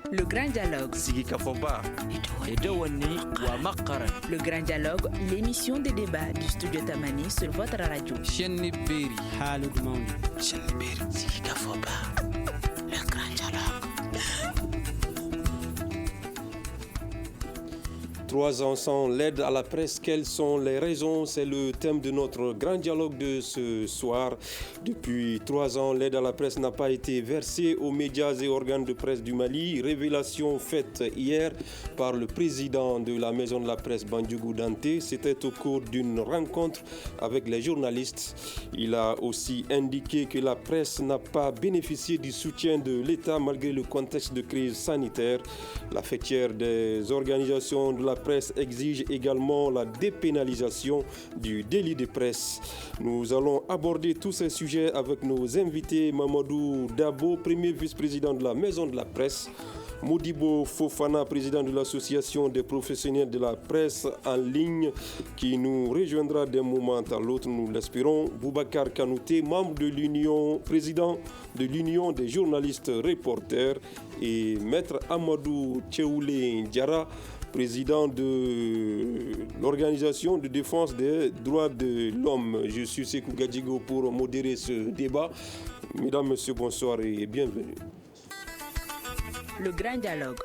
Le Grand Dialogue. Sigi Kafoba. Edouani wa Makaran. Le Grand Dialogue, l'émission de débat du studio Tamani sur votre radio. Chenni Beri. Halud Mauni. Chenni Beri. Sigi Kafoba. Le Grand Dialogue. 3 ans sans l'aide à la presse, quelles sont les raisons? C'est le thème de notre grand dialogue de ce soir. Depuis 3 ans, l'aide à la presse n'a pas été versée aux médias et organes de presse du Mali. Révélation faite hier par le président de la maison de la presse, Bandjougou Dante. C'était au cours d'une rencontre avec les journalistes. Il a aussi indiqué que la presse n'a pas bénéficié du soutien de l'État malgré le contexte de crise sanitaire. La fêtière des organisations de la presse exige également la dépénalisation du délit de presse. Nous allons aborder tous ces sujets avec nos invités. Mamadou Dabo, premier vice-président de la Maison de la Presse. Modibo Fofana, président de l'association des professionnels de la presse en ligne, qui nous rejoindra d'un moment à l'autre, nous l'espérons. Boubacar Kanouté, membre de l'Union, président de l'Union des journalistes reporters, et Maître Amadou Tcheoulé Ndiara, président de l'Organisation de défense des droits de l'homme. Je suis Sekou Gadjigo pour modérer ce débat. Mesdames, Messieurs, bonsoir et bienvenue. Le Grand Dialogue.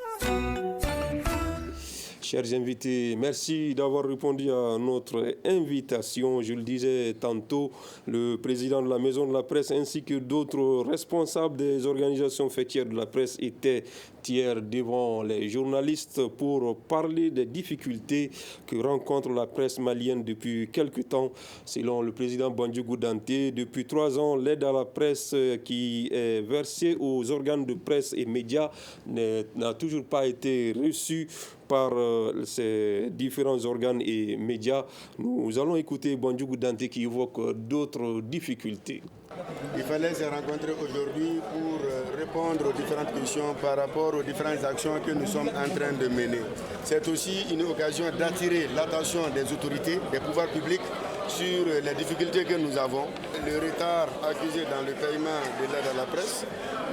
Chers invités, merci d'avoir répondu à notre invitation. Je le disais tantôt, le président de la Maison de la Presse ainsi que d'autres responsables des organisations fêtières de la presse étaient hier devant les journalistes pour parler des difficultés que rencontre la presse malienne depuis quelque temps. Selon le président Bandjougou Dante, depuis 3 ans, l'aide à la presse qui est versée aux organes de presse et médias n'a toujours pas été reçue par ces différents organes et médias. Nous allons écouter Bandjougou Dante qui évoque d'autres difficultés. Il fallait se rencontrer aujourd'hui pour répondre aux différentes questions par rapport aux différentes actions que nous sommes en train de mener. C'est aussi une occasion d'attirer l'attention des autorités, des pouvoirs publics sur les difficultés que nous avons, le retard accusé dans le paiement de l'aide à la presse.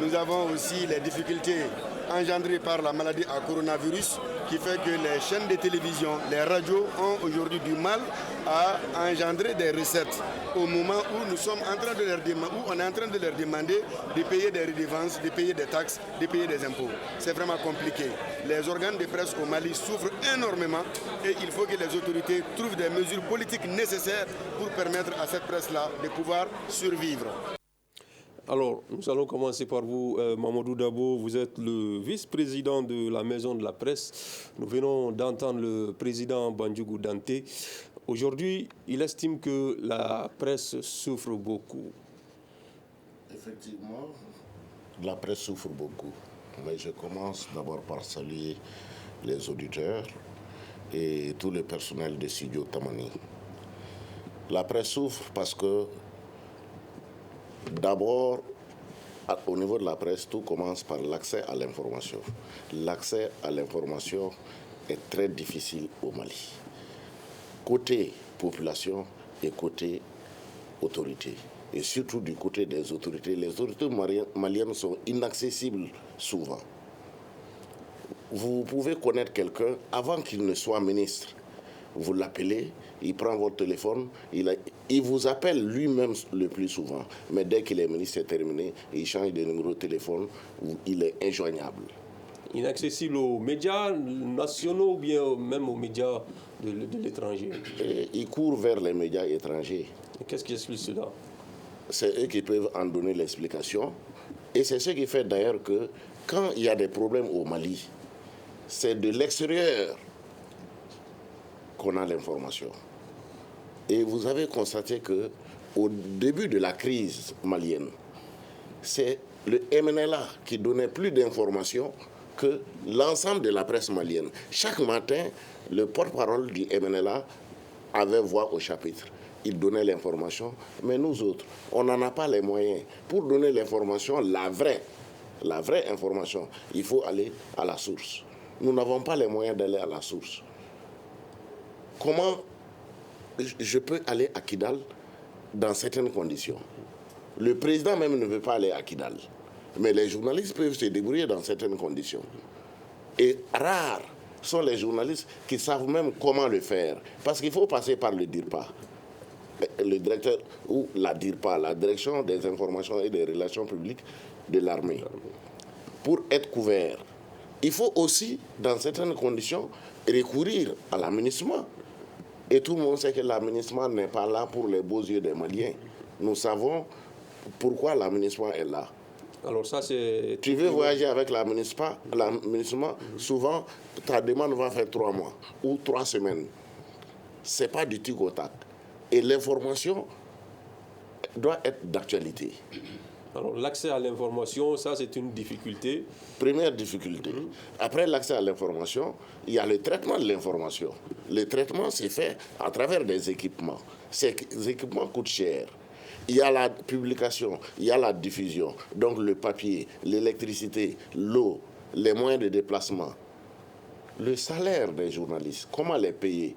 Nous avons aussi les difficultés engendrées par la maladie à coronavirus qui fait que les chaînes de télévision, les radios ont aujourd'hui du mal à engendrer des recettes au moment où nous sommes en train de leur demander, où on est en train de leur demander de payer des redevances, de payer des taxes, de payer des impôts. C'est vraiment compliqué. Les organes de presse au Mali souffrent énormément et il faut que les autorités trouvent des mesures politiques nécessaires pour permettre à cette presse-là de pouvoir survivre. Alors, nous allons commencer par vous, Mamadou Dabo. Vous êtes le vice-président de la Maison de la Presse. Nous venons d'entendre le président Bandjougou Dante. Aujourd'hui, il estime que la presse souffre beaucoup. Effectivement, la presse souffre beaucoup. Mais je commence d'abord par saluer les auditeurs et tout le personnel de Studio Tamani. La presse souffre parce que d'abord, au niveau de la presse, tout commence par l'accès à l'information. L'accès à l'information est très difficile au Mali. Côté population et côté autorité. Et surtout du côté des autorités. Les autorités maliennes sont inaccessibles souvent. Vous pouvez connaître quelqu'un avant qu'il ne soit ministre. Vous l'appelez, il prend votre téléphone, il vous appelle lui-même le plus souvent. Mais dès qu'il est ministre, c'est terminé, il change de numéro de téléphone, il est injoignable. Inaccessible aux médias nationaux ou bien même aux médias de l'étranger. Et il court vers les médias étrangers. Et qu'est-ce qui explique cela? C'est eux qui peuvent en donner l'explication. Et c'est ce qui fait d'ailleurs que quand il y a des problèmes au Mali, c'est de l'extérieur qu'on a l'information. Et vous avez constaté qu'au début de la crise malienne, c'est le MNLA qui donnait plus d'informations que l'ensemble de la presse malienne. Chaque matin, le porte-parole du MNLA avait voix au chapitre. Il donnait l'information, mais nous autres, on n'en a pas les moyens. Pour donner l'information, la vraie information, il faut aller à la source. Nous n'avons pas les moyens d'aller à la source. Comment je peux aller à Kidal dans certaines conditions? Le président même ne veut pas aller à Kidal. Mais les journalistes peuvent se débrouiller dans certaines conditions. Et rares sont les journalistes qui savent même comment le faire. Parce qu'il faut passer par le DIRPA. Le directeur ou la DIRPA, la Direction des informations et des relations publiques de l'armée, pour être couvert. Il faut aussi, dans certaines conditions, recourir à l'aménagement. Et tout le monde sait que l'aménagement n'est pas là pour les beaux yeux des Maliens. Nous savons pourquoi l'aménagement est là. Alors ça, c'est... Tu veux voyager avec l'aménagement, souvent, ta demande va faire 3 mois ou 3 semaines. Ce n'est pas du tic au tac. Et l'information doit être d'actualité. Alors l'accès à l'information, ça c'est une difficulté. Première difficulté. Après l'accès à l'information, il y a le traitement de l'information. Le traitement c'est fait à travers des équipements. Ces équipements coûtent cher. Il y a la publication, il y a la diffusion. Donc le papier, l'électricité, l'eau, les moyens de déplacement. Le salaire des journalistes, comment les payer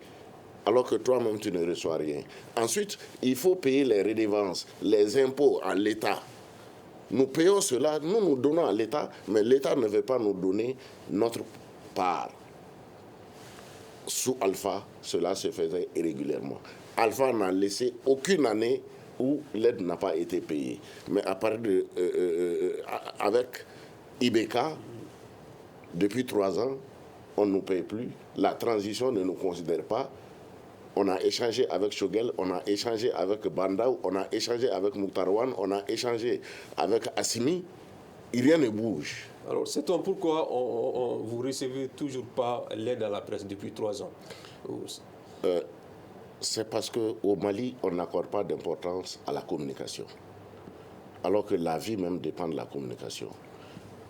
alors que toi-même tu ne reçois rien. Ensuite, il faut payer les redevances, les impôts à l'État. Nous payons cela, nous donnons à l'État, mais l'État ne veut pas nous donner notre part. Sous Alpha, cela se faisait régulièrement. Alpha n'a laissé aucune année où l'aide n'a pas été payée. Mais à partir de, avec IBK, depuis 3 ans, on ne nous paye plus. La transition ne nous considère pas. On a échangé avec Choguel, on a échangé avec Bandaou, on a échangé avec Mouktarwan, on a échangé avec Assimi. Rien ne bouge. Alors, c'est-on pourquoi vous ne recevez toujours pas l'aide à la presse depuis 3 ans? C'est parce qu'au Mali, on n'accorde pas d'importance à la communication. Alors que la vie même dépend de la communication.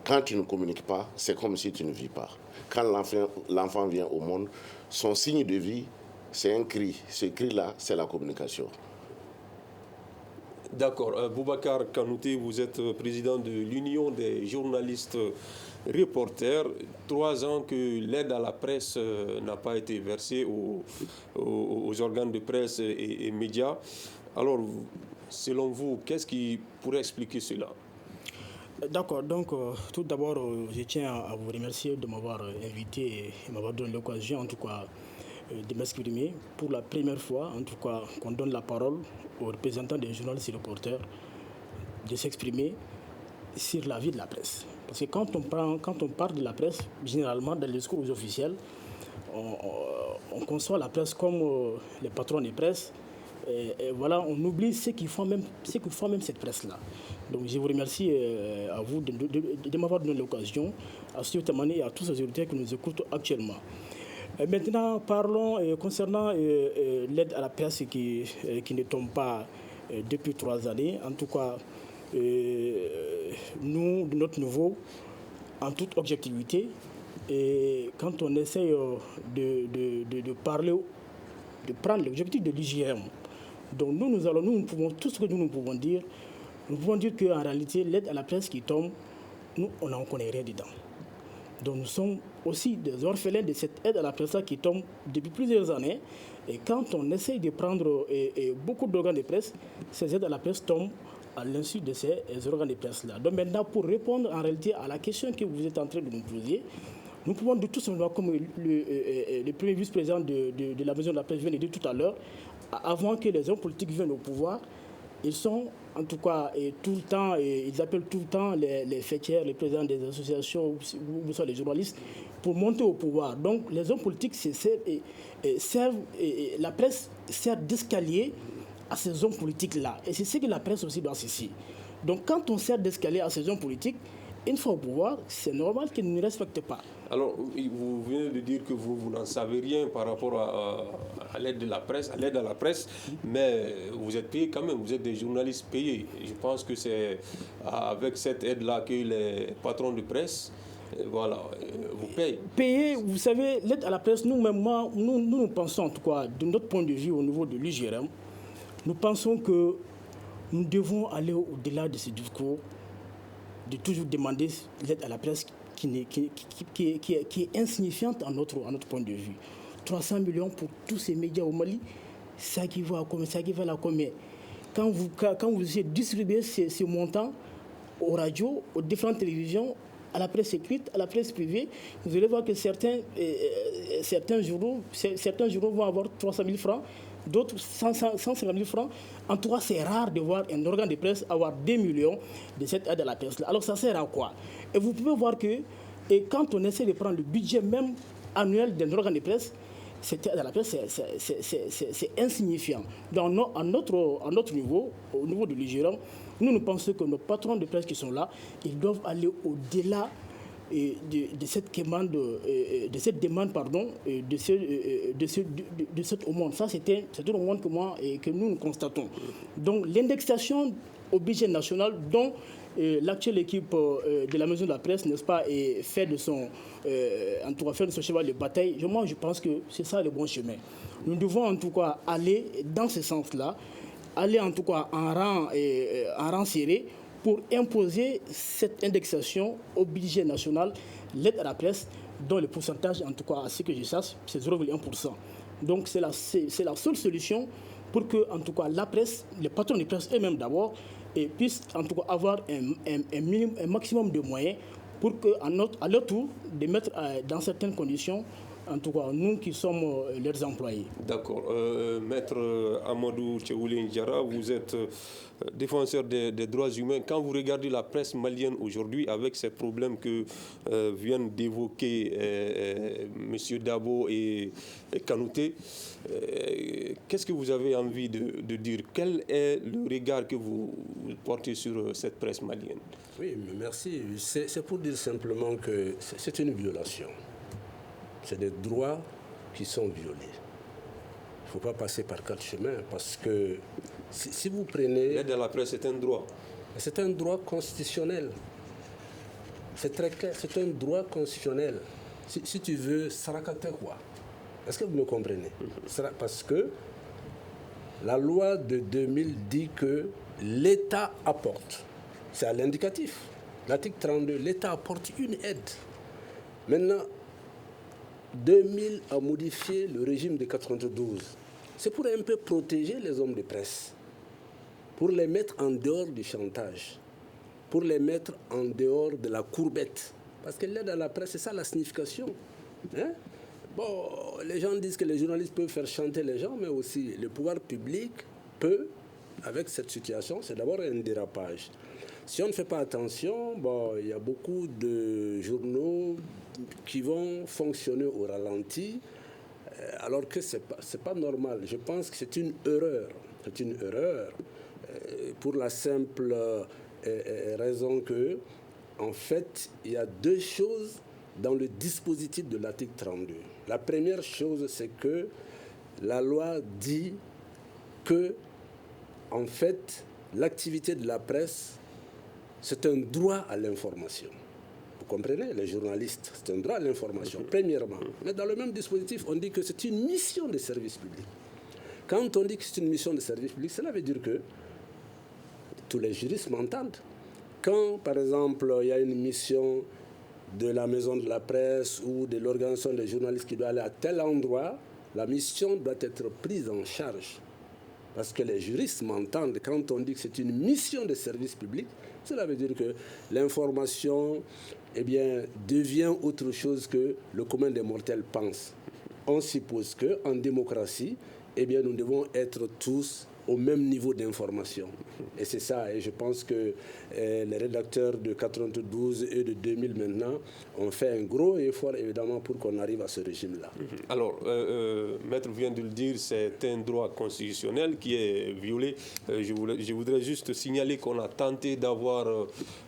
Quand tu ne communiques pas, c'est comme si tu ne vis pas. Quand l'enfant vient au monde, son signe de vie, c'est un cri. Ce cri-là, c'est la communication. D'accord. Boubacar Kanouté, vous êtes président de l'Union des journalistes reporters. 3 ans que l'aide à la presse n'a pas été versée aux organes de presse et médias. Alors, selon vous, qu'est-ce qui pourrait expliquer cela? D'accord, donc tout d'abord, je tiens à vous remercier de m'avoir invité et m'avoir donné l'occasion, en tout cas, de m'exprimer pour la première fois, en tout cas, qu'on donne la parole aux représentants des journalistes et reporters de s'exprimer sur la vie de la presse. Parce que quand on parle de la presse, généralement, dans les discours officiels, on conçoit la presse comme les patrons des presses. Et voilà, on oublie ceux qui font même cette presse-là. Donc je vous remercie à vous de m'avoir donné l'occasion, à Studio Tamani et à tous les auditeurs qui nous écoutent actuellement. Maintenant, parlons concernant l'aide à la presse qui ne tombe pas depuis 3 années. En tout cas, nous, de notre niveau, en toute objectivité, et quand on essaye de parler, de prendre l'objectif de l'IGM, donc nous pouvons, tout ce que nous pouvons dire qu'en réalité, l'aide à la presse qui tombe, nous, on n'en connaît rien dedans. Donc nous sommes aussi des orphelins de cette aide à la presse qui tombe depuis plusieurs années. Et quand on essaye de prendre beaucoup d'organes de presse, ces aides à la presse tombent à l'insu de ces organes de presse-là. Donc maintenant, pour répondre en réalité à la question que vous êtes en train de nous poser, nous pouvons dire tout simplement, comme le premier vice-président de la maison de la presse vient de dire tout à l'heure, avant que les hommes politiques viennent au pouvoir, ils sont, en tout cas, tout le temps, ils appellent tout le temps les fêtières, les présidents des associations, ou les journalistes, pour monter au pouvoir. Donc, les hommes politiques servent, la presse sert d'escalier à ces hommes politiques-là. Et c'est ce que la presse aussi doit cesser. Donc, quand on sert d'escalier à ces hommes politiques, une fois au pouvoir, c'est normal qu'ils ne nous respectent pas. Alors, vous venez de dire que vous n'en savez rien par rapport à l'aide de la presse, à l'aide à la presse, mais vous êtes payés quand même, vous êtes des journalistes payés. Je pense que c'est avec cette aide-là que les patrons de presse, voilà, vous payent. Payés, vous savez, l'aide à la presse, nous pensons en tout cas, de notre point de vue au niveau de l'IGRM, nous pensons que nous devons aller au-delà de ce discours, de toujours demander l'aide à la presse qui est insignifiante à notre point de vue. 300 millions pour tous ces médias au Mali, ça équivaut à combien? Ça équivaut à combien? Quand vous distribuez ces montants aux radios, aux différentes télévisions, à la presse écrite, à la presse privée, vous allez voir que certains journaux vont avoir 300 000 francs, d'autres 150 000 francs. En tout cas, c'est rare de voir un organe de presse avoir 2 millions de cette aide à la presse. Alors, ça sert à quoi? Et vous pouvez voir que quand on essaie de prendre le budget même annuel d'un organe de presse, cette aide à la presse, c'est insignifiant. Donc, à notre niveau, au niveau de l'IGRAM, nous pensons que nos patrons de presse qui sont là, ils doivent aller au-delà de cette demande, de cette aumône. Ça, c'est une aumône que nous constatons. Donc, l'indexation au budget national dont l'actuelle équipe de la Maison de la Presse, n'est-ce pas, fait de son cheval de bataille. Moi, je pense que c'est ça le bon chemin. Nous devons en tout cas aller dans ce sens-là, aller en tout cas en rang serré pour imposer cette indexation au budget national, l'aide à la presse, dont le pourcentage, en tout cas à ce que je sache, c'est 0,1%. Donc c'est la seule solution pour que, en tout cas, la presse, les patrons de presse eux-mêmes d'abord, puissent en tout cas avoir un maximum de moyens pour qu'à leur tour, de mettre dans certaines conditions, en tout cas, nous qui sommes leurs employés. D'accord. Maître Amadou Tcheoulé Ndiara, vous êtes défenseur des droits humains. Quand vous regardez la presse malienne aujourd'hui, avec ces problèmes que viennent d'évoquer M. Dabo et Kanouté, qu'est-ce que vous avez envie de dire? Quel est le regard que vous portez sur cette presse malienne? Oui, merci. C'est pour dire simplement que c'est une violation. C'est des droits qui sont violés. Il ne faut pas passer par quatre chemins parce que si vous prenez... L'aide à la presse, c'est un droit. C'est un droit constitutionnel. C'est très clair, c'est un droit constitutionnel. Si tu veux, Sarakate quoi? Est-ce que vous me comprenez? Parce que la loi de 2000 dit que l'État apporte. C'est à l'indicatif. L'article 32, l'État apporte une aide. Maintenant, 2000 a modifié le régime de 92. C'est pour un peu protéger les hommes de presse, pour les mettre en dehors du chantage, pour les mettre en dehors de la courbette. Parce que l'aide à la presse, c'est ça la signification. Hein? Bon, les gens disent que les journalistes peuvent faire chanter les gens, mais aussi le pouvoir public peut, avec cette situation, c'est d'abord un dérapage. Si on ne fait pas attention, bon, il y a beaucoup de journaux qui vont fonctionner au ralenti, alors que ce n'est pas normal. Je pense que c'est une erreur. C'est une erreur pour la simple raison que, en fait, il y a deux choses dans le dispositif de l'article 32. La première chose, c'est que la loi dit que, en fait, l'activité de la presse, c'est un droit à l'information. Vous comprenez, les journalistes, c'est un droit à l'information, premièrement. Mais dans le même dispositif, on dit que c'est une mission de service public. Quand on dit que c'est une mission de service public, cela veut dire que tous les juristes m'entendent. Quand, par exemple, il y a une mission de la maison de la presse ou de l'organisation des journalistes qui doit aller à tel endroit, la mission doit être prise en charge. Parce que les juristes m'entendent, quand on dit que c'est une mission de service public, cela veut dire que l'information devient autre chose que le commun des mortels pense. On suppose qu'en démocratie, nous devons être tous au même niveau d'information. Et c'est ça, et je pense que les rédacteurs de 92 et de 2000 maintenant ont fait un gros effort évidemment pour qu'on arrive à ce régime-là. Alors, Maître vient de le dire, c'est un droit constitutionnel qui est violé. Je voudrais juste signaler qu'on a tenté d'avoir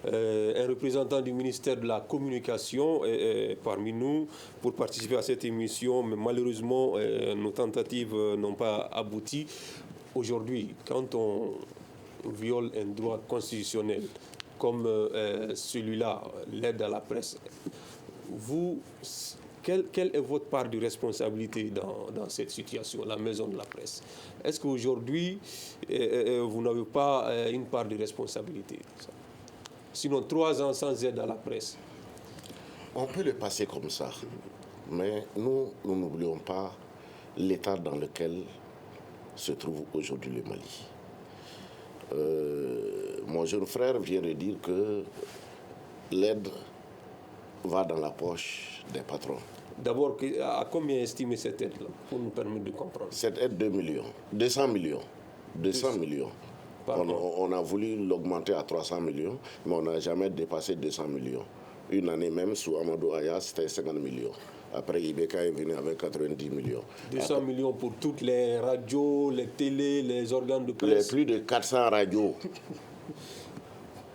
un représentant du ministère de la Communication parmi nous pour participer à cette émission, mais malheureusement, nos tentatives n'ont pas abouti. Aujourd'hui, quand on viole un droit constitutionnel comme celui-là, l'aide à la presse, quelle est votre part de responsabilité dans cette situation, la maison de la presse? Est-ce qu'aujourd'hui, vous n'avez pas une part de responsabilité? Sinon, 3 ans sans aide à la presse. On peut le passer comme ça, mais nous n'oublions pas l'état dans lequel se trouve aujourd'hui le Mali. mon jeune frère vient de dire que l'aide va dans la poche des patrons. D'abord, à combien estimer cette aide-là, pour nous permettre de comprendre? Cette aide, 200 millions. 200 millions. On a voulu l'augmenter à 300 millions, mais on n'a jamais dépassé 200 millions. Une année même, sous Amadou Aya, c'était 50 millions. Après, Ibeka est venu avec 90 millions. 200 millions pour toutes les radios, les télés, les organes de presse. Les plus de 400 radios.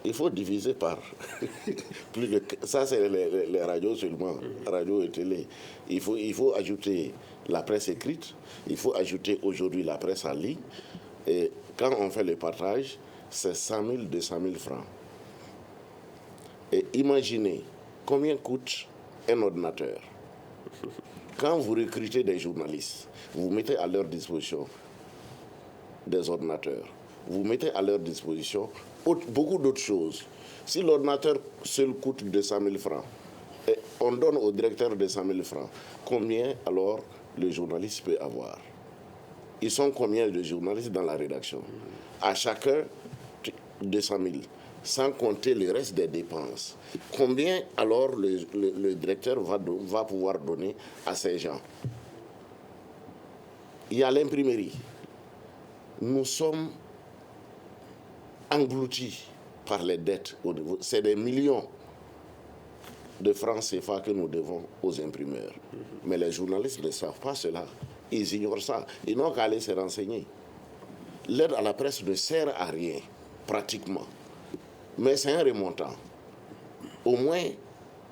Il faut diviser par plus de... Ça, c'est les radios seulement, radio et télé. Il faut ajouter la presse écrite, il faut ajouter aujourd'hui la presse en ligne. Et quand on fait le partage, c'est 100 000, 200 000 francs. Et imaginez combien coûte un ordinateur. Quand vous recrutez des journalistes, vous mettez à leur disposition des ordinateurs, vous mettez à leur disposition beaucoup d'autres choses. Si l'ordinateur seul coûte 200 000 francs, et on donne au directeur 200 000 francs, combien alors le journaliste peut avoir? Ils sont combien de journalistes dans la rédaction? À chacun 200 000, sans compter le reste des dépenses. Combien alors le directeur va pouvoir donner à ces gens? Il y a l'imprimerie. Nous sommes engloutis par les dettes. C'est des millions de francs CFA que nous devons aux imprimeurs. Mais les journalistes ne savent pas cela. Ils ignorent ça. Ils n'ont qu'à aller se renseigner. L'aide à la presse ne sert à rien, pratiquement. Mais c'est un remontant. Au moins,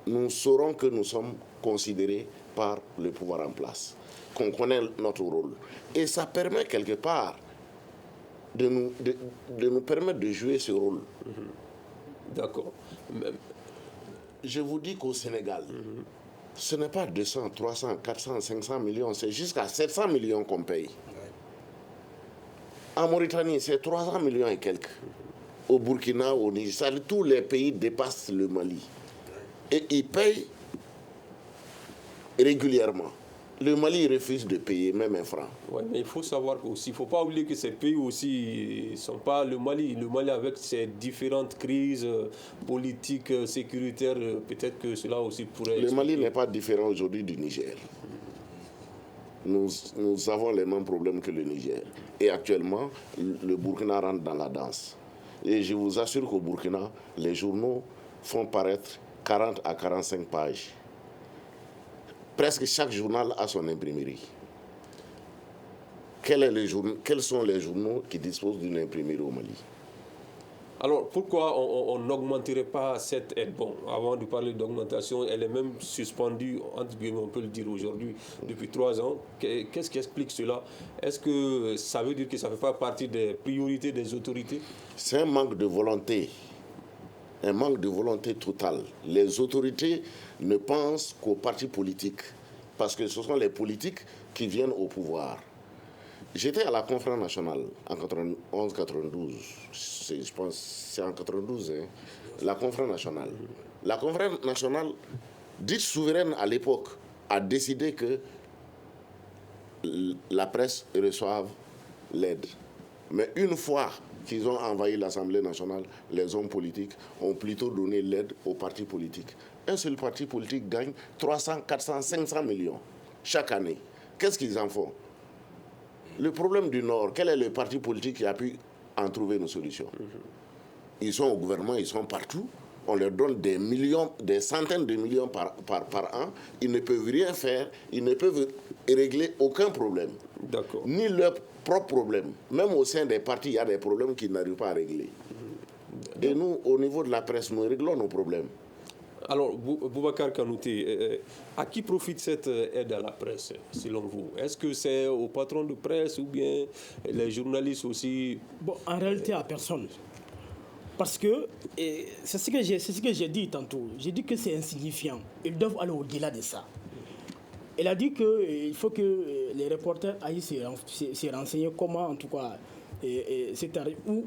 nous saurons que nous sommes considérés par le pouvoir en place, qu'on connaît notre rôle. Et ça permet quelque part de nous permettre de jouer ce rôle. D'accord. Je vous dis qu'au Sénégal, ce n'est pas 200, 300, 400, 500 millions, c'est jusqu'à 700 millions qu'on paye. En Mauritanie, c'est 300 millions et quelques. Au Burkina, au Niger, tous les pays dépassent le Mali. Et ils payent régulièrement. Le Mali refuse de payer même un franc. Oui, mais il faut savoir aussi, il ne faut pas oublier que ces pays aussi ne sont pas le Mali. Le Mali avec ses différentes crises politiques, sécuritaires, peut-être que cela aussi pourrait... Le Mali n'est pas différent aujourd'hui du Niger. Nous avons les mêmes problèmes que le Niger. Et actuellement, le Burkina rentre dans la danse. Et je vous assure qu'au Burkina, les journaux font paraître 40 à 45 pages. Presque chaque journal a son imprimerie. Quels sont les journaux qui disposent d'une imprimerie au Mali? Alors, pourquoi on n'augmenterait pas cette aide? Bon, avant de parler d'augmentation, elle est même suspendue, entre guillemets, on peut le dire aujourd'hui, depuis 3 ans. Qu'est-ce qui explique cela? Est-ce que ça veut dire que ça ne fait pas partie des priorités des autorités? C'est un manque de volonté. Un manque de volonté totale. Les autorités ne pensent qu'aux partis politiques, parce que ce sont les politiques qui viennent au pouvoir. J'étais à la conférence nationale en 91-92, je pense c'est en 92, hein, la conférence nationale. La conférence nationale, dite souveraine à l'époque, a décidé que la presse reçoive l'aide. Mais une fois qu'ils ont envahi l'Assemblée nationale, les hommes politiques ont plutôt donné l'aide aux partis politiques. Un seul parti politique gagne 300, 400, 500 millions chaque année. Qu'est-ce qu'ils en font? Le problème du Nord, quel est le parti politique qui a pu en trouver une solution? Ils sont au gouvernement, ils sont partout. On leur donne des millions, des centaines de millions par an. Ils ne peuvent rien faire, ils ne peuvent régler aucun problème. D'accord. Ni leurs propres problèmes. Même au sein des partis, il y a des problèmes qu'ils n'arrivent pas à régler. Et nous, au niveau de la presse, nous réglons nos problèmes. Alors, Boubacar Kanouté, à qui profite cette aide à la presse, selon vous? Est-ce que c'est aux patrons de presse ou bien les journalistes aussi? Bon, en réalité, à personne. Parce que, c'est ce que j'ai dit tantôt, j'ai dit que c'est insignifiant. Ils doivent aller au-delà de ça. Elle a dit qu'il faut que les reporters aillent se renseigner comment, en tout cas,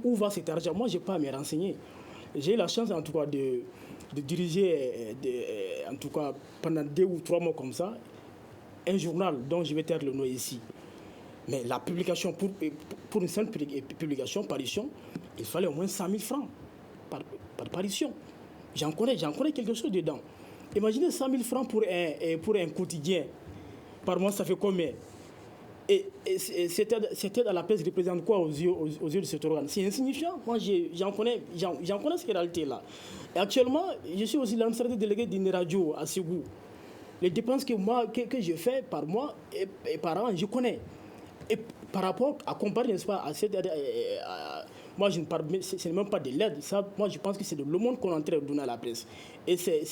où va cet argent. Moi, je n'ai pas à me renseigner. J'ai eu la chance, en tout cas, de diriger, en tout cas, pendant 2 ou 3 mois comme ça, un journal dont je vais taire le nom ici. Mais la publication, pour une simple publication, parution, il fallait au moins 100 000 francs. pas de parution. J'en connais quelque chose dedans. Imaginez 100 000 francs pour un quotidien. Par mois, ça fait combien? Et c'était à la presse représente quoi aux yeux de cet organe? C'est insignifiant. Moi, j'en connais ces réalités-là. Et actuellement, je suis aussi l'administrateur délégué d'une radio à Ségou. Les dépenses que je fais par mois et par an, je connais. Et par rapport à comparer, n'est-ce pas, à cette... moi, je ne parle, ce n'est même pas de l'aide. Ça, moi, je pense que c'est de l'aumône qu'on est en train de donner à la presse. Et c'est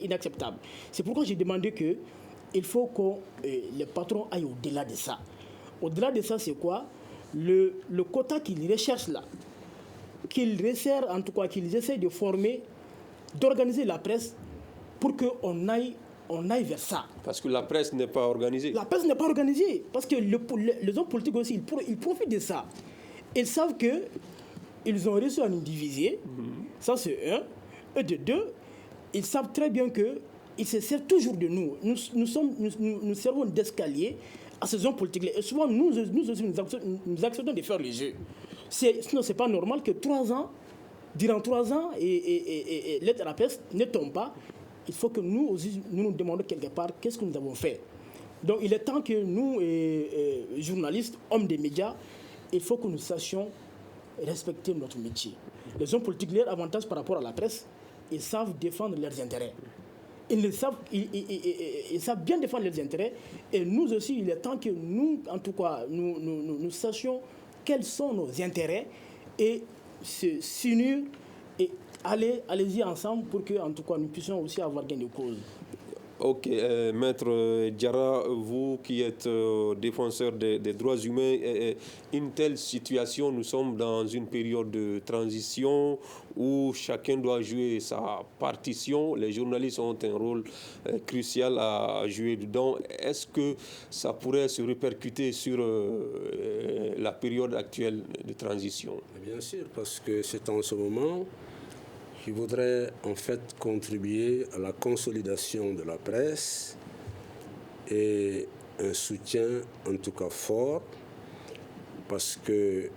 inacceptable. C'est pourquoi j'ai demandé qu'il faut que les patrons aillent au-delà de ça. Au-delà de ça, c'est quoi? Le quota qu'ils recherchent là, qu'ils resserrent, en tout cas, qu'ils essaient de former, d'organiser la presse pour qu'on aille vers ça. Parce que la presse n'est pas organisée. La presse n'est pas organisée. Parce que les hommes politiques aussi, ils profitent de ça. Ils savent qu'ils ont réussi à nous diviser. Ça, c'est un. Et de deux, ils savent très bien qu'ils se servent toujours de nous. Nous servons d'escalier à ces hommes politiques. Et souvent, nous aussi, nous acceptons de faire le jeu. Sinon, ce n'est pas normal que durant 3 ans, et l'aide à la presse ne tombe pas. Il faut que nous aussi, nous demandons quelque part qu'est-ce que nous avons fait. Donc, il est temps que nous, journalistes, hommes des médias, il faut que nous sachions respecter notre métier. Les hommes politiques, leur avantage par rapport à la presse, ils savent défendre leurs intérêts. Ils savent bien défendre leurs intérêts. Et nous aussi, il est temps que nous, en tout cas, nous sachions quels sont nos intérêts et s'unir et allez-y ensemble pour que, en tout cas, nous puissions aussi avoir gain de cause. Ok, Maître Diarra, vous qui êtes défenseur des droits humains, une telle situation, nous sommes dans une période de transition où chacun doit jouer sa partition. Les journalistes ont un rôle crucial à jouer dedans. Est-ce que ça pourrait se répercuter sur la période actuelle de transition? Bien sûr, parce que c'est en ce moment qui voudrait en fait contribuer à la consolidation de la presse et un soutien en tout cas fort, parce que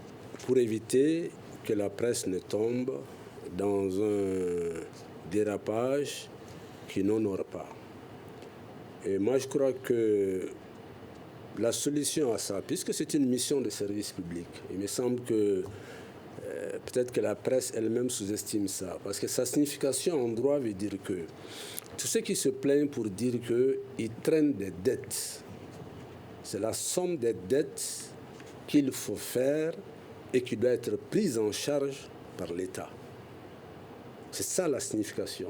pour éviter que la presse ne tombe dans un dérapage qui n'honore pas. Et moi je crois que la solution à ça, puisque c'est une mission de service public, il me semble que peut-être que la presse elle-même sous-estime ça, parce que sa signification en droit veut dire que tous ceux qui se plaignent pour dire qu'ils traînent des dettes, c'est la somme des dettes qu'il faut faire et qui doit être prise en charge par l'État. C'est ça la signification.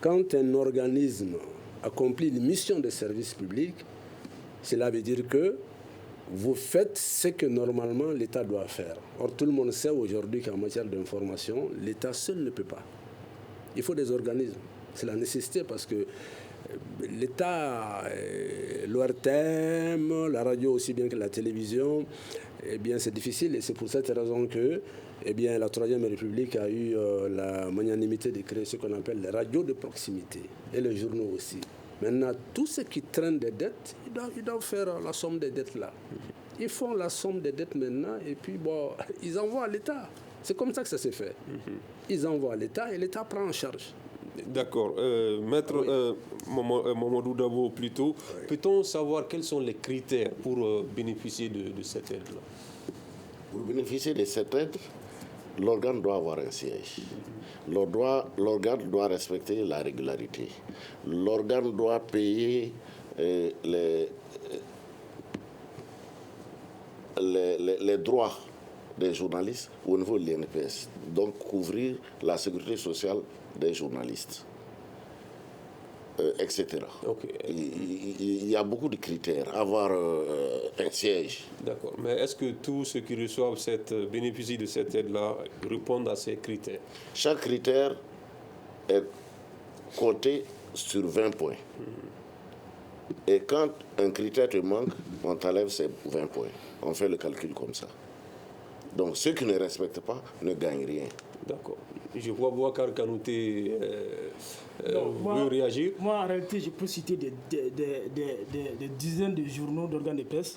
Quand un organisme accomplit une mission de service public, cela veut dire que vous faites ce que normalement l'État doit faire. Or, tout le monde sait aujourd'hui qu'en matière d'information, l'État seul ne peut pas. Il faut des organismes. C'est la nécessité parce que l'État, l'ORTM, la radio aussi bien que la télévision, eh bien c'est difficile et c'est pour cette raison que la Troisième République a eu la magnanimité de créer ce qu'on appelle les radios de proximité et les journaux aussi. Maintenant, tous ceux qui traînent des dettes, ils doivent faire la somme des dettes là. Ils font la somme des dettes maintenant et puis ils envoient à l'État. C'est comme ça que ça s'est fait. Ils envoient à l'État et l'État prend en charge. D'accord. Maître Mamadou Dabo, plutôt, peut-on savoir quels sont les critères pour bénéficier de cette aide-là? Pour bénéficier de cette aide, l'organe doit avoir un siège. L'organe doit respecter la régularité. L'organe doit payer les droits des journalistes au niveau de l'INPS. Donc couvrir la sécurité sociale des journalistes, etc. Okay. Il y a beaucoup de critères. Avoir un siège. D'accord. Mais est-ce que tous ceux qui reçoivent bénéficient de cette aide-là répondent à ces critères? Chaque critère est coté sur 20 points. Et quand un critère te manque, on t'enlève ces 20 points. On fait le calcul comme ça. Donc ceux qui ne respectent pas ne gagnent rien. D'accord. Je vois Bouakar Kanouté veut réagir. Moi, en réalité, je peux citer des dizaines de journaux d'organes de presse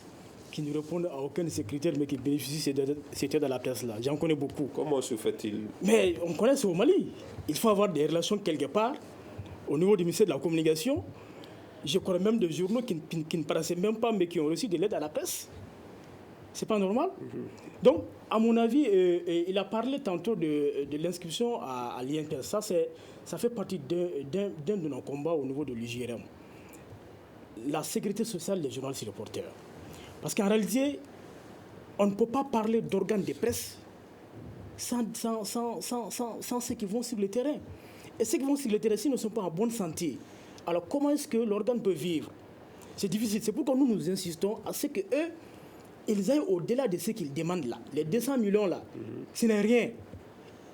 qui ne répondent à aucun de ces critères, mais qui bénéficient de cette aide à la presse là. J'en connais beaucoup. Comment se fait-il? Mais on connaît ça au Mali. Il faut avoir des relations quelque part au niveau du ministère de la Communication. Je connais même des journaux qui ne paraissaient même pas, mais qui ont reçu de l'aide à la presse. C'est pas normal. Donc, à mon avis, il a parlé tantôt de l'inscription à l'INPS. Ça fait partie d'un de nos combats au niveau de l'UJRM. La sécurité sociale des journalistes et reporters. Parce qu'en réalité, on ne peut pas parler d'organes de presse sans ceux qui vont sur le terrain. Et ceux qui vont sur le terrain, s'ils ne sont pas en bonne santé, alors comment est-ce que l'organe peut vivre? C'est difficile. C'est pourquoi nous insistons à ce qu'eux, ils aillent au-delà de ce qu'ils demandent là. Les 200 millions là, ce n'est rien.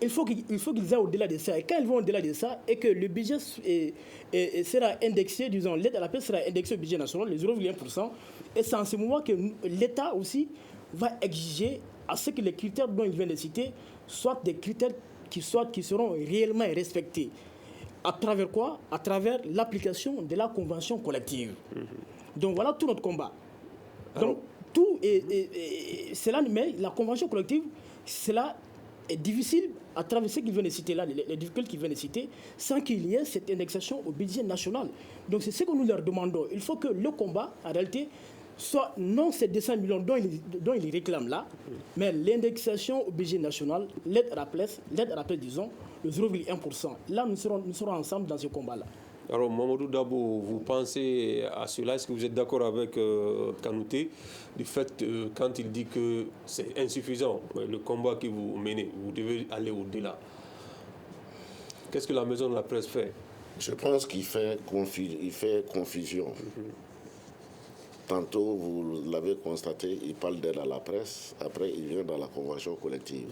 Il faut qu'ils aillent au-delà de ça. Et quand ils vont au-delà de ça, et que le budget sera indexé, disons, l'aide à la presse sera indexée au budget national, les 0,1%, et c'est en ce moment que l'État aussi va exiger à ce que les critères dont il vient de citer soient des critères qui seront réellement respectés. À travers quoi? À travers l'application de la convention collective. Donc voilà tout notre combat. Donc tout cela, mais la convention collective, cela est difficile à travers ce qu'il vient de citer là, les difficultés qu'il vient de citer, sans qu'il y ait cette indexation au budget national. Donc c'est ce que nous leur demandons. Il faut que le combat, en réalité, soit non ces 200 millions dont ils réclament là, mais l'indexation au budget national, l'aide à la presse, disons, le 0,1%. Là, nous serons ensemble dans ce combat-là. Alors, Mamadou Dabo, vous pensez à cela? Est-ce que vous êtes d'accord avec Kanouté du fait quand il dit que c'est insuffisant, le combat que vous menez, vous devez aller au-delà? Qu'est-ce que la maison de la presse fait? Je pense qu'il fait confusion. Tantôt, vous l'avez constaté, il parle d'aide à la presse, après il vient dans la convention collective.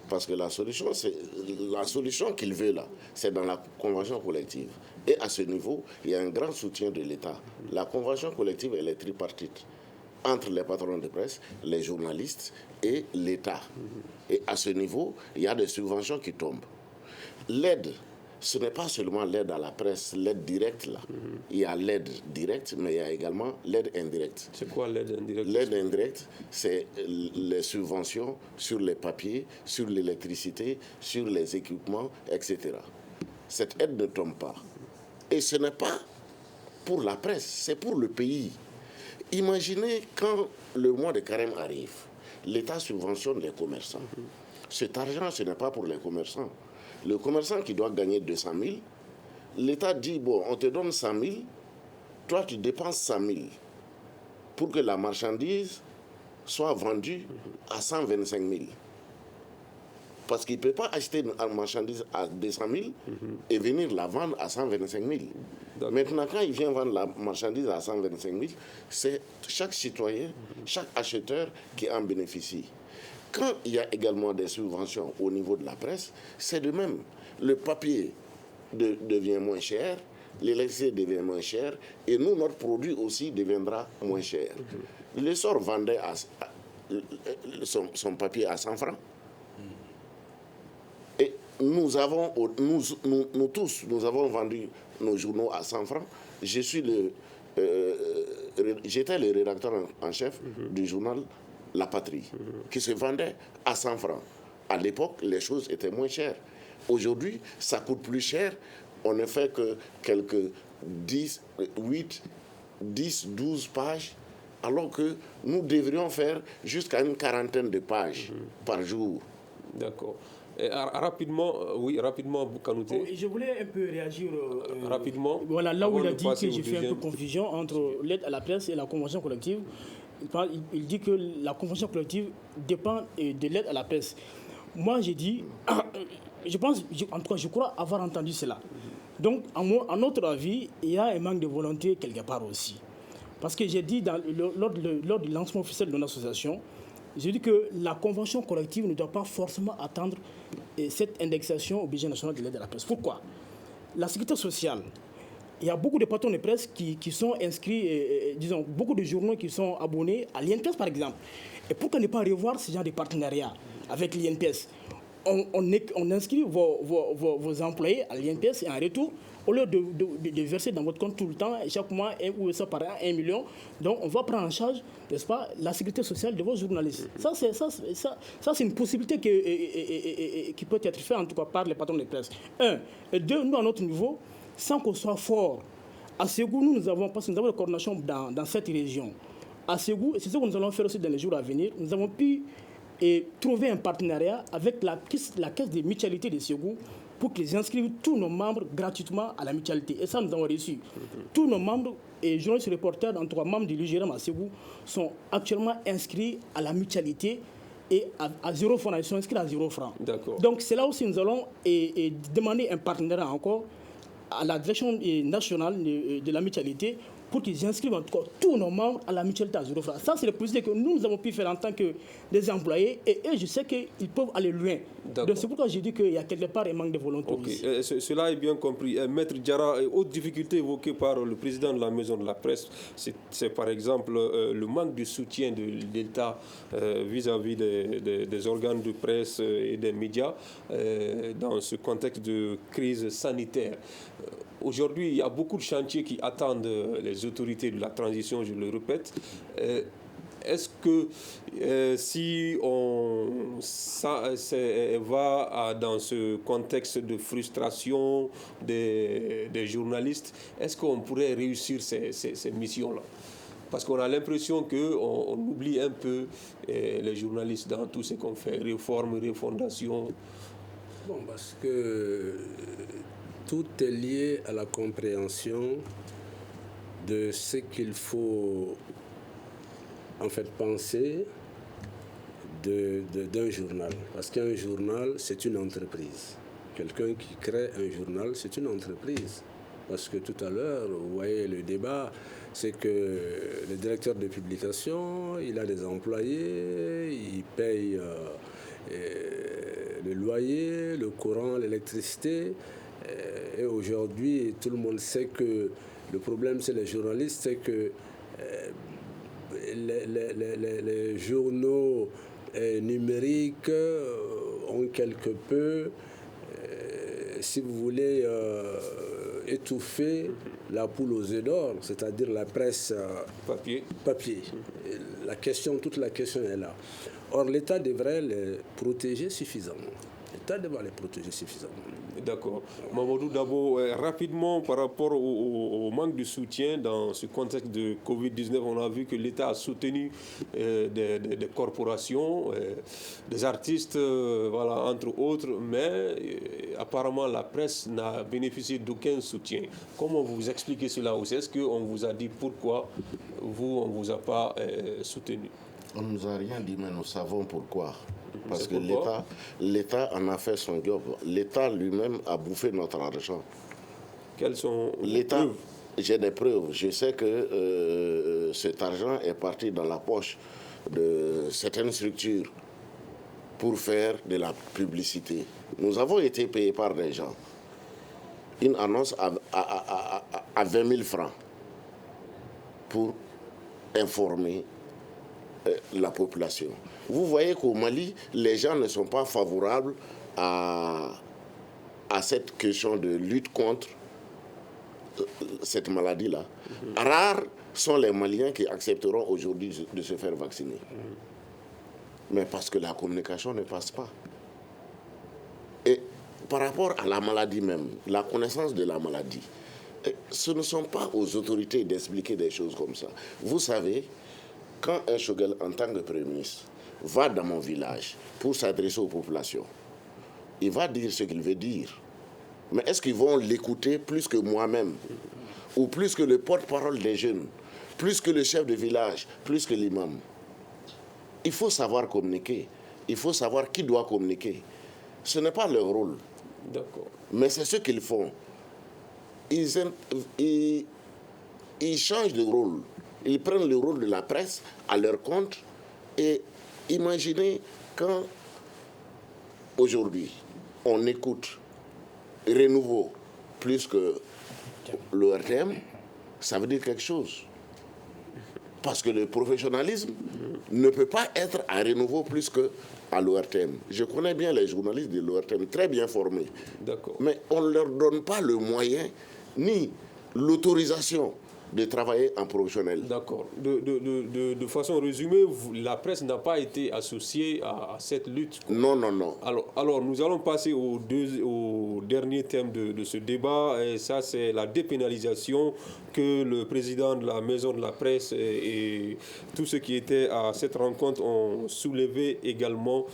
Parce que la solution qu'il veut là, c'est dans la convention collective. Et à ce niveau, il y a un grand soutien de l'État. La convention collective, elle est tripartite entre les patrons de presse, les journalistes et l'État. Et à ce niveau, il y a des subventions qui tombent. L'aide, ce n'est pas seulement l'aide à la presse, l'aide directe là. Il y a l'aide directe, mais il y a également l'aide indirecte. C'est quoi l'aide indirecte? L'aide indirecte, c'est les subventions sur les papiers, sur l'électricité, sur les équipements, etc. Cette aide ne tombe pas. Et ce n'est pas pour la presse, c'est pour le pays. Imaginez quand le mois de carême arrive, l'État subventionne les commerçants. Cet argent, ce n'est pas pour les commerçants. Le commerçant qui doit gagner 200 000, l'État dit, bon, on te donne 100 000, toi tu dépenses 100 000 pour que la marchandise soit vendue à 125 000. Parce qu'il ne peut pas acheter une marchandise à 200 000 et venir la vendre à 125 000. Maintenant, quand il vient vendre la marchandise à 125 000, c'est chaque citoyen, chaque acheteur qui en bénéficie. Quand il y a également des subventions au niveau de la presse, c'est de même. Le papier devient moins cher, l'électricité devient moins cher, et nous, notre produit aussi deviendra moins cher. L'essor vendait son papier à 100 francs. Et nous tous, nous avons vendu nos journaux à 100 francs. J'étais le rédacteur en chef du journal La Patrie, qui se vendait à 100 francs. À l'époque, les choses étaient moins chères. Aujourd'hui, ça coûte plus cher. On ne fait que quelques 10, 12 pages, alors que nous devrions faire jusqu'à une quarantaine de pages par jour. D'accord. Rapidement, Kanouté. Je voulais un peu réagir rapidement. Voilà, là où il a dit que j'ai fait un peu confusion entre l'aide à la presse et la convention collective. Il dit que la convention collective dépend de l'aide à la presse. Moi, j'ai dit, en tout cas, je crois avoir entendu cela. Donc, à notre avis, il y a un manque de volonté quelque part aussi. Parce que j'ai dit, lors du lancement officiel de l'association, j'ai dit que la convention collective ne doit pas forcément attendre cette indexation au budget national de l'aide à la presse. Pourquoi? La sécurité sociale, il y a beaucoup de patrons de presse qui sont inscrits, disons, beaucoup de journaux qui sont abonnés à l'INPS, par exemple. Et pourquoi ne pas revoir ce genre de partenariat avec l'INPS? on inscrit vos employés à l'INPS et en retour, au lieu de verser dans votre compte tout le temps, chaque mois, ou ça par 1 million, donc on va prendre en charge, n'est-ce pas, la sécurité sociale de vos journalistes. Ça, c'est une possibilité qui peut être faite, en tout cas, par les patrons de presse. Un. Et deux, nous, à notre niveau, sans qu'on soit fort, à Ségou, nous avons, parce que nous avons une coordination dans cette région. À Ségou, et c'est ce que nous allons faire aussi dans les jours à venir, nous avons pu trouver un partenariat avec la caisse de mutualité de Ségou pour qu'ils inscrivent tous nos membres gratuitement à la mutualité. Et ça, nous avons réussi. Tous nos membres et journalistes reporters, en tout cas membres du l'UGRM à Ségou, sont actuellement inscrits à la mutualité et à 0 francs. Ils sont inscrits à 0 francs. D'accord. Donc c'est là aussi nous allons demander un partenariat encore à la direction nationale de la mutualité pour qu'ils inscrivent en tout cas tous nos membres à la mutualité à 0 francs. Ça, c'est le plus que nous avons pu faire en tant que des employés et eux, je sais qu'ils peuvent aller loin. Donc c'est pourquoi j'ai dit qu'il y a quelque part un manque de volonté. Okay. Cela est bien compris. Maître Diarra, autre difficulté évoquée par le président de la Maison de la Presse, c'est par exemple le manque de soutien de l'État vis-à-vis des organes de presse et des médias dans ce contexte de crise sanitaire. Aujourd'hui, il y a beaucoup de chantiers qui attendent les autorités de la transition, je le répète. Est-ce que si on va dans ce contexte de frustration des journalistes, est-ce qu'on pourrait réussir ces missions-là? Parce qu'on a l'impression qu'on oublie un peu les journalistes dans tout ce qu'on fait, réforme, refondation. Bon, parce que tout est lié à la compréhension de ce qu'il faut en fait penser d'un journal. Parce qu'un journal, c'est une entreprise. Quelqu'un qui crée un journal, c'est une entreprise. Parce que tout à l'heure, vous voyez le débat, c'est que le directeur de publication, il a des employés, il paye le loyer, le courant, l'électricité. Et aujourd'hui, tout le monde sait que le problème, c'est les journalistes, c'est que les journaux numériques ont quelque peu, si vous voulez, étouffé la poule aux œufs d'or, c'est-à-dire la presse papier. Toute la question est là. Or, l'État devrait les protéger suffisamment. D'accord. Mamadou Dabo, rapidement par rapport au manque de soutien dans ce contexte de Covid-19, on a vu que l'État a soutenu des corporations, des artistes, voilà, entre autres, mais apparemment la presse n'a bénéficié d'aucun soutien. Comment vous expliquez cela aussi? Est-ce qu'on vous a dit pourquoi on ne vous a pas soutenu? On ne nous a rien dit, mais nous savons pourquoi. Parce que l'État en a fait son job. L'État lui-même a bouffé notre argent. Quels sont l'État? J'ai des preuves. Je sais que cet argent est parti dans la poche de certaines structures pour faire de la publicité. Nous avons été payés par des gens. Une annonce à 20 000 francs pour informer la population. Vous voyez qu'au Mali, les gens ne sont pas favorables à cette question de lutte contre cette maladie-là. Rares sont les Maliens qui accepteront aujourd'hui de se faire vacciner. Mais parce que la communication ne passe pas. Et par rapport à la maladie même, la connaissance de la maladie, ce ne sont pas aux autorités d'expliquer des choses comme ça. Vous savez, quand un Choguel, en tant que Premier ministre, va dans mon village pour s'adresser aux populations, il va dire ce qu'il veut dire. Mais est-ce qu'ils vont l'écouter plus que moi-même, ou plus que le porte-parole des jeunes, plus que le chef de village, plus que l'imam? Il faut savoir communiquer. Il faut savoir qui doit communiquer. Ce n'est pas leur rôle. D'accord. Mais c'est ce qu'ils font. Ils changent de rôle. Ils prennent le rôle de la presse à leur compte. Et imaginez quand, aujourd'hui, on écoute Renouveau plus que le RTM, ça veut dire quelque chose. Parce que le professionnalisme ne peut pas être à Renouveau plus qu'à à l'ORTM. Je connais bien les journalistes de l'ORTM, très bien formés. D'accord. Mais on ne leur donne pas le moyen ni l'autorisation de travailler en professionnel. D'accord. De façon résumée, la presse n'a pas été associée à cette lutte. Non, non, non. Alors, nous allons passer au dernier thème de ce débat, et ça, c'est la dépénalisation que le président de la Maison de la Presse et tous ceux qui étaient à cette rencontre ont soulevé également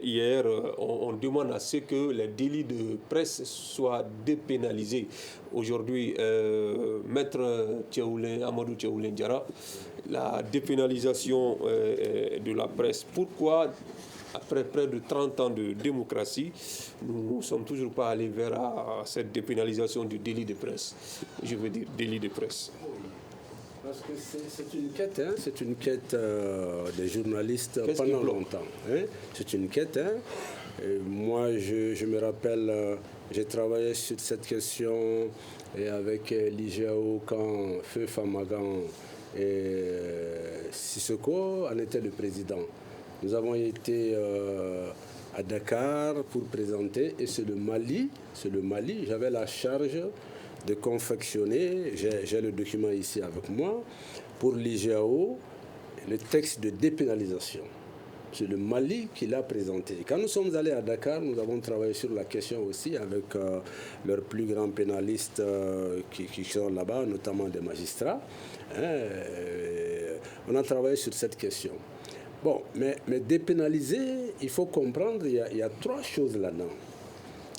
hier. On demande à ce que les délits de presse soient dépénalisés. Aujourd'hui, Maître Amadou Tchaoulé Diarra, la dépénalisation de la presse. Pourquoi, après près de 30 ans de démocratie, nous ne sommes toujours pas allés vers cette dépénalisation du délit de presse? Je veux dire, délit de presse. Parce que c'est une quête, des journalistes pendant longtemps. Hein? C'est une quête. Hein? Et moi, je me rappelle, j'ai travaillé sur cette question et avec l'IGAO quand Feu Famagan et Sissoko en étaient le président. Nous avons été à Dakar pour présenter, et c'est le Mali, j'avais la charge de confectionner, j'ai le document ici avec moi, pour l'IGAO, le texte de dépénalisation. C'est le Mali qui l'a présenté. Quand nous sommes allés à Dakar, nous avons travaillé sur la question aussi avec leurs plus grands pénalistes qui sont là-bas, notamment des magistrats. On a travaillé sur cette question. Bon, mais dépénaliser, il faut comprendre, il y a trois choses là-dedans.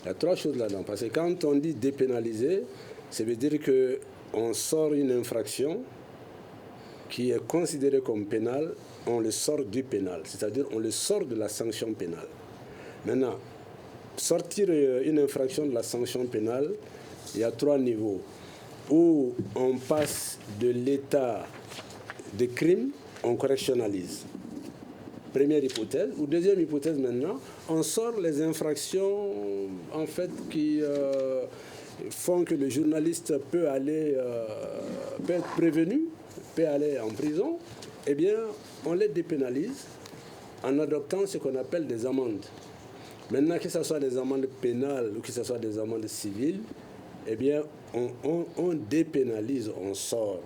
Il y a trois choses là-dedans. Parce que quand on dit dépénaliser, ça veut dire qu'on sort une infraction qui est considérée comme pénale, on le sort du pénal, c'est-à-dire on le sort de la sanction pénale. Maintenant, sortir une infraction de la sanction pénale, il y a trois niveaux. Où on passe de l'état de crime, on correctionnalise. Première hypothèse. Ou deuxième hypothèse maintenant, on sort les infractions en fait qui font que le journaliste peut être prévenu, peut aller en prison. Eh bien, on les dépénalise en adoptant ce qu'on appelle des amendes. Maintenant, que ce soit des amendes pénales ou que ce soit des amendes civiles, eh bien, on dépénalise, on sort.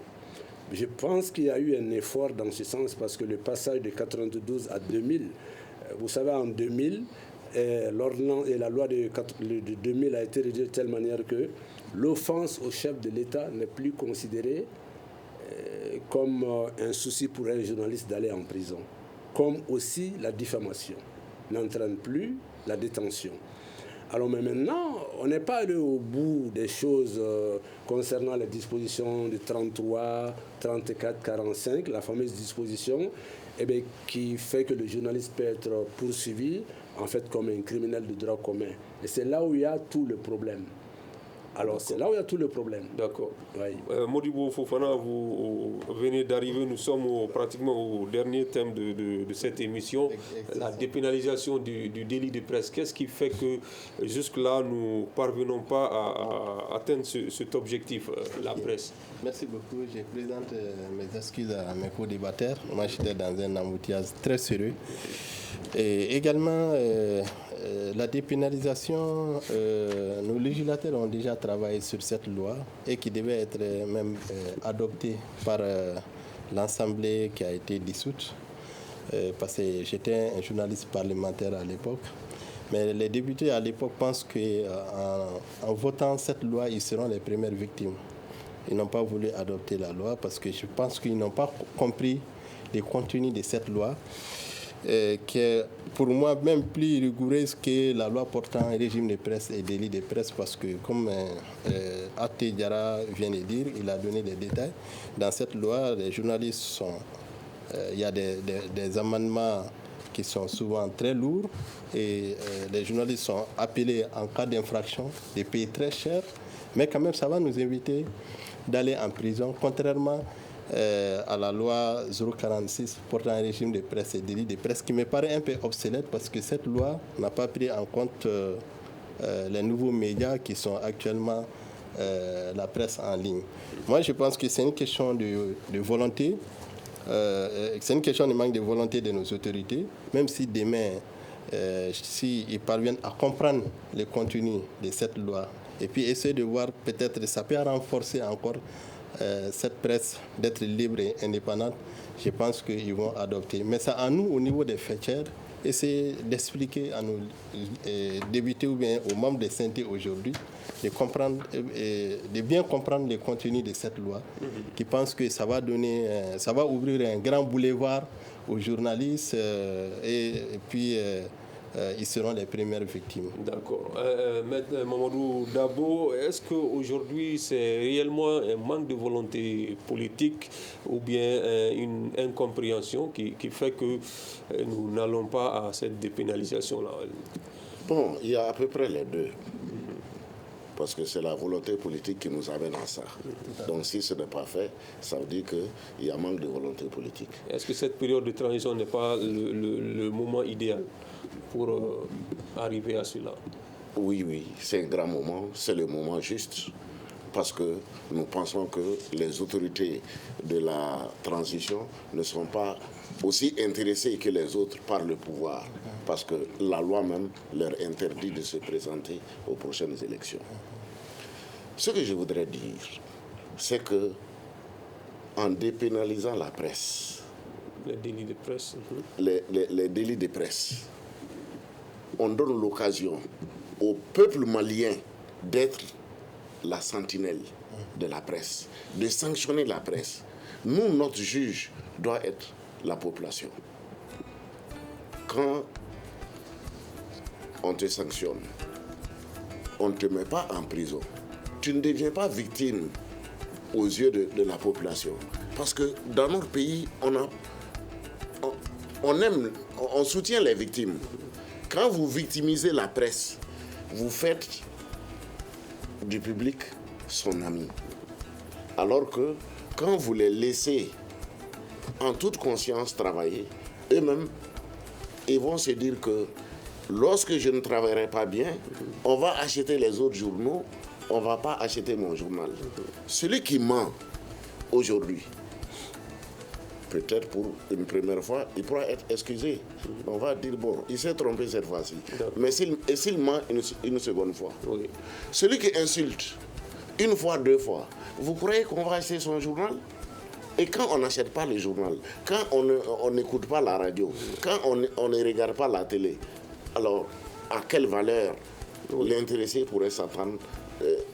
Je pense qu'il y a eu un effort dans ce sens parce que le passage de 92 à 2000, vous savez, en 2000, l'ordonnance et la loi de 2000 a été rédigée de telle manière que l'offense au chef de l'État n'est plus considérée comme un souci pour un journaliste d'aller en prison, comme aussi la diffamation n'entraîne plus la détention. Alors mais maintenant, on n'est pas allé au bout des choses concernant les dispositions de 33, 34, 45, la fameuse disposition qui fait que le journaliste peut être poursuivi en fait comme un criminel de droit commun. Et c'est là où il y a tout le problème. Alors, c'est là où il y a tout le problème. D'accord. Oui. Modibo Fofana, vous venez d'arriver, nous sommes pratiquement au dernier thème de cette émission, la dépénalisation du délit de presse. Qu'est-ce qui fait que jusque-là, nous ne parvenons pas à atteindre cet objectif, la presse? Merci beaucoup. Je présente mes excuses à mes co-débatteurs. Moi, j'étais dans un embouteillage très sérieux. Et également, la dépénalisation, nos législateurs ont déjà travaillé sur cette loi et qui devait être même adoptée par l'Assemblée qui a été dissoute. Parce que j'étais un journaliste parlementaire à l'époque. Mais les députés à l'époque pensent qu'en votant cette loi, ils seront les premières victimes. Ils n'ont pas voulu adopter la loi parce que je pense qu'ils n'ont pas compris le contenu de cette loi. Qui est pour moi même plus rigoureuse que la loi portant un régime de presse et délit de presse parce que comme Até Diarra vient de dire, il a donné des détails. Dans cette loi, les journalistes sont... il y a des amendements qui sont souvent très lourds et les journalistes sont appelés en cas d'infraction de payer très cher, mais quand même ça va nous éviter d'aller en prison, contrairement à la loi 046 portant un régime de presse et délit de presse qui me paraît un peu obsolète parce que cette loi n'a pas pris en compte les nouveaux médias qui sont actuellement la presse en ligne. Moi, je pense que c'est une question de volonté, c'est une question de manque de volonté de nos autorités, même si demain s'ils parviennent à comprendre le contenu de cette loi, et puis essayer de voir peut-être ça peut renforcer encore cette presse d'être libre et indépendante, je pense qu'ils vont adopter. Mais ça, à nous, au niveau des fêtières, essayer d'expliquer à nos députés ou bien aux membres des synthés aujourd'hui de comprendre, de bien comprendre le contenu de cette loi, qui pensent que ça va donner, ça va ouvrir un grand boulevard aux journalistes et puis ils seront les premières victimes. D'accord. Maître Mamadou Dabo, est-ce qu'aujourd'hui c'est réellement un manque de volonté politique ou bien une incompréhension qui fait que nous n'allons pas à cette dépénalisation-là? Bon, il y a à peu près les deux. Parce que c'est la volonté politique qui nous amène à ça. Donc si ce n'est pas fait, ça veut dire qu'il y a manque de volonté politique. Est-ce que cette période de transition n'est pas le moment idéal pour arriver à cela? Oui, c'est un grand moment, c'est le moment juste, parce que nous pensons que les autorités de la transition ne sont pas aussi intéressées que les autres par le pouvoir, parce que la loi même leur interdit de se présenter aux prochaines élections. Ce que je voudrais dire, c'est que en dépénalisant la presse, les délits de presse, les délits de presse, on donne l'occasion au peuple malien d'être la sentinelle de la presse, de sanctionner la presse. Nous, notre juge doit être la population. Quand on te sanctionne, on ne te met pas en prison. Tu ne deviens pas victime aux yeux de la population. Parce que dans notre pays, on soutient les victimes. Quand vous victimisez la presse, vous faites du public son ami. Alors que quand vous les laissez en toute conscience travailler, eux-mêmes, ils vont se dire que lorsque je ne travaillerai pas bien, on va acheter les autres journaux, on ne va pas acheter mon journal. Celui qui ment aujourd'hui, peut-être pour une première fois, il pourra être excusé. On va dire, bon, il s'est trompé cette fois-ci. Mais s'il ment une seconde fois, oui. Celui qui insulte une fois, deux fois, vous croyez qu'on va acheter son journal? Et quand on n'achète pas le journal, quand on n'écoute pas la radio, quand on ne regarde pas la télé, alors à quelle valeur l'intéressé pourrait s'attendre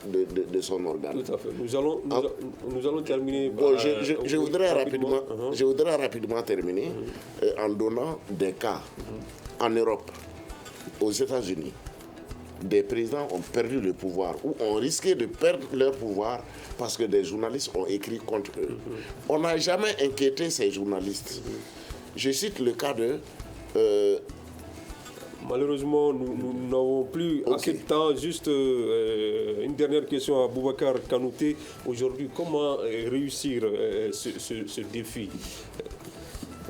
de son organe? Tout à fait. Nous allons terminer. Bon, je voudrais rapidement terminer en donnant des cas en Europe, aux États-Unis. Des présidents ont perdu le pouvoir ou ont risqué de perdre leur pouvoir parce que des journalistes ont écrit contre eux. On n'a jamais inquiété ces journalistes. Je cite le cas de... Malheureusement, nous n'avons plus assez de temps. Juste une dernière question à Boubacar Kanouté. Aujourd'hui, comment réussir ce défi?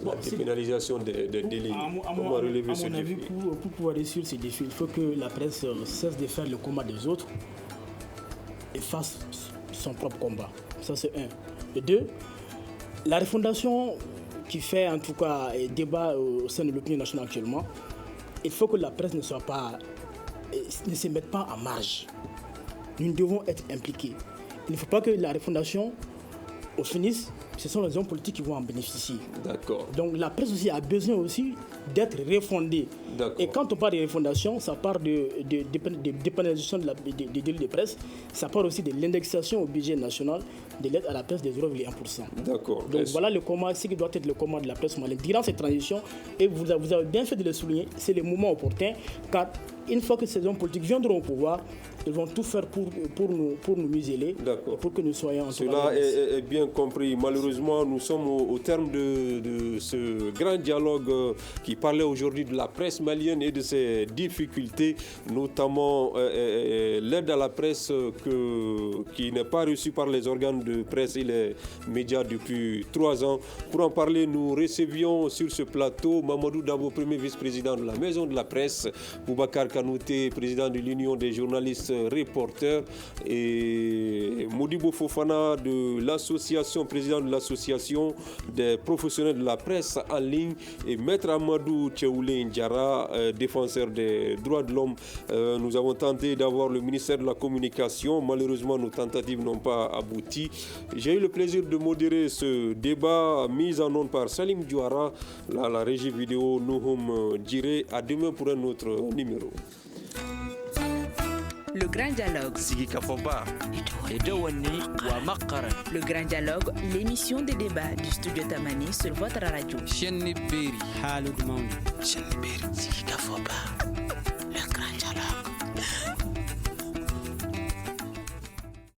La dépénalisation des délits. Comment relever ce défi? Pour pouvoir réussir ce défi, il faut que la presse cesse de faire le combat des autres et fasse son propre combat. Ça, c'est un. Et deux, la refondation qui fait en tout cas débat au sein de l'opinion nationale actuellement, il faut que la presse ne se mette pas en marge. Nous devons être impliqués. Il ne faut pas que la refondation, au finisse, ce sont les hommes politiques qui vont en bénéficier. D'accord. Donc la presse aussi a besoin aussi d'être refondée. Et quand on parle de refondation, ça part de dépénalisation des délits de presse, ça part aussi de l'indexation au budget national de l'aide à la presse de 0,1%. D'accord. Donc voilà le combat, ce qui doit être le combat de la presse malienne. Durant cette transition, et vous avez bien fait de le souligner, c'est le moment opportun, car une fois que ces hommes politiques viendront au pouvoir, ils vont tout faire pour nous museler, pour que nous soyons en Cela est bien compris. Malheureusement, nous sommes au terme de ce grand dialogue qui parlait aujourd'hui de la presse malienne et de ses difficultés, notamment l'aide à la presse qui n'est pas reçue par les organes de presse et les médias depuis 3 ans. Pour en parler, nous recevions sur ce plateau Mamadou Dabo, premier vice-président de la Maison de la Presse, Boubacar Kanouté, président de l'Union des journalistes reporter, et Modibo Fofana de l'association, président de l'association des professionnels de la presse en ligne, et Maître Amadou Tcheoulé Ndiara, défenseur des droits de l'homme. Nous avons tenté d'avoir le ministère de la Communication. Malheureusement, nos tentatives n'ont pas abouti. J'ai eu le plaisir de modérer ce débat mis en onde par Salim Diouara, la régie vidéo Nouhoum Djiré. À demain pour un autre numéro. Le Grand Dialogue. Sigi Kafoba. Edouani wa Makara. Le Grand Dialogue, l'émission des débats du studio Tamani sur votre radio. Chenni Beri. Halud Mauni. Chenni Beri. Sigi Kafoba. Le Grand Dialogue.